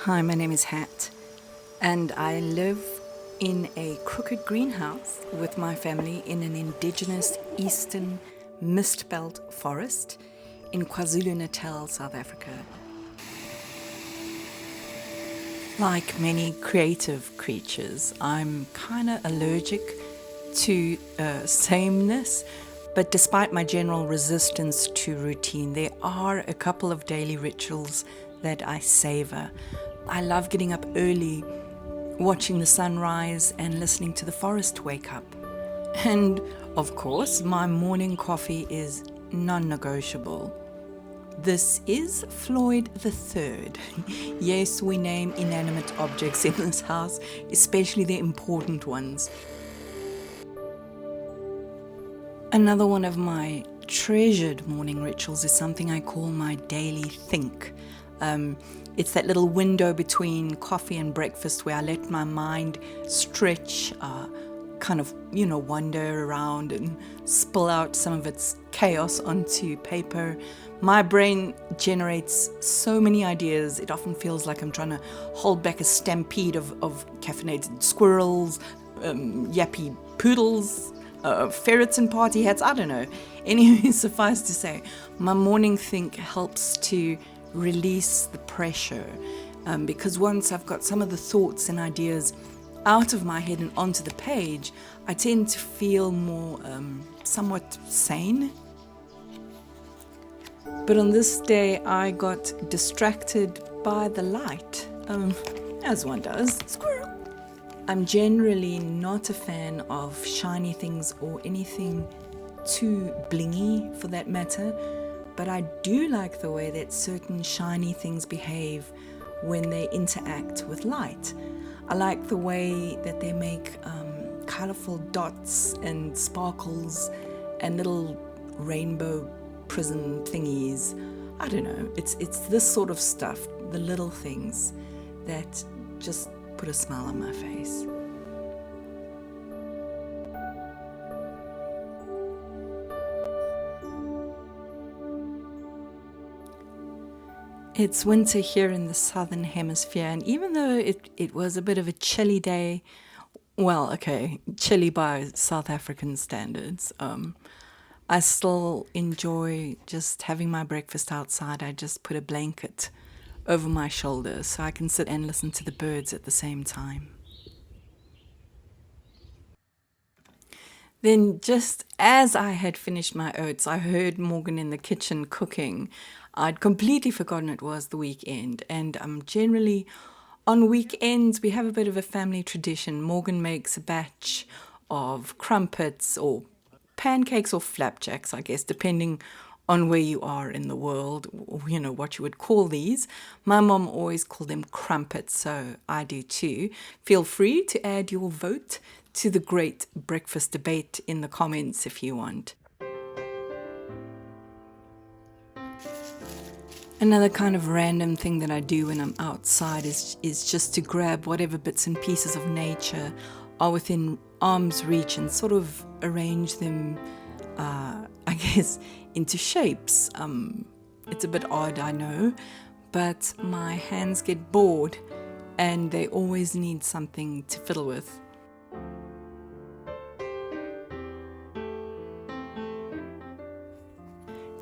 Hi, my name is Hat, and I live in a crooked greenhouse with my family in an indigenous eastern mistbelt forest in KwaZulu-Natal, South Africa. Like many creative creatures, I'm kind of allergic to sameness, but despite my general resistance to routine, there are a couple of daily rituals that I savor. I love getting up early, watching the sunrise and listening to the forest wake up. And of course, my morning coffee is non-negotiable. This is Floyd the Third. Yes, we name inanimate objects in this house, especially the important ones. Another one of my treasured morning rituals is something I call my daily think. It's that little window between coffee and breakfast where I let my mind stretch, wander around and spill out some of its chaos onto paper. My brain generates so many ideas, it often feels like I'm trying to hold back a stampede of caffeinated squirrels, yappy poodles, ferrets and party hats, I don't know. Anyway, suffice to say, my morning think helps to release the pressure, because once I've got some of the thoughts and ideas out of my head and onto the page, I tend to feel more somewhat sane. But on this day, I got distracted by the light, as one does. Squirrel! I'm generally not a fan of shiny things or anything too blingy for that matter, but I do like the way that certain shiny things behave when they interact with light. I like the way that they make colorful dots and sparkles and little rainbow prism thingies. I don't know, it's this sort of stuff, the little things that just put a smile on my face. It's winter here in the southern hemisphere, and even though it was a bit of a chilly day, well, okay, chilly by South African standards, I still enjoy just having my breakfast outside. I just put a blanket over my shoulders so I can sit and listen to the birds at the same time. Then, just as I had finished my oats, I heard Morgan in the kitchen cooking. I'd completely forgotten it was the weekend, and generally on weekends we have a bit of a family tradition. Morgan makes a batch of crumpets or pancakes or flapjacks, I guess, depending on where you are in the world, what you would call these. My mom always called them crumpets, so I do too. Feel free to add your vote to the great breakfast debate in the comments if you want. Another kind of random thing that I do when I'm outside is just to grab whatever bits and pieces of nature are within arm's reach and sort of arrange them, into shapes. It's a bit odd, I know, but my hands get bored and they always need something to fiddle with.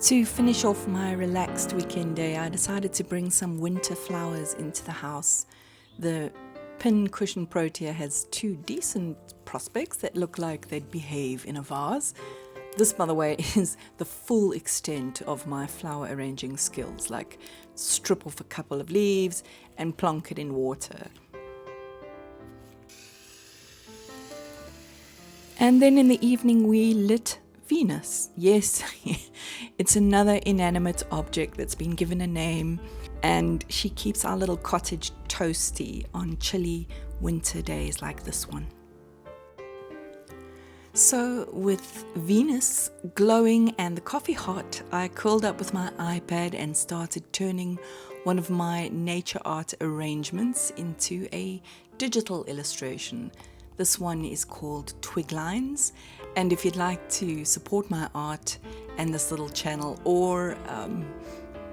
To finish off my relaxed weekend day, I decided to bring some winter flowers into the house. The pin cushion protea has two decent prospects that look like they'd behave in a vase. This, by the way, is the full extent of my flower arranging skills, like strip off a couple of leaves and plonk it in water. And then in the evening we lit Venus. Yes, it's another inanimate object that's been given a name, and she keeps our little cottage toasty on chilly winter days like this one. So with Venus glowing and the coffee hot, I curled up with my iPad and started turning one of my nature art arrangements into a digital illustration. This one is called Twig Lines, and if you'd like to support my art and this little channel, or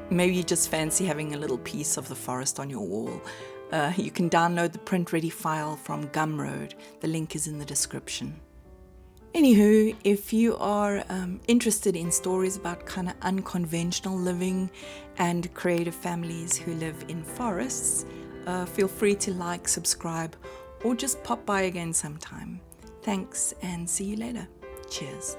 maybe you just fancy having a little piece of the forest on your wall, You can download the print-ready file from Gumroad. The link is in the description. Anywho, if you are interested in stories about kind of unconventional living and creative families who live in forests, feel free to like, subscribe, or just pop by again sometime. Thanks, and see you later. Cheers.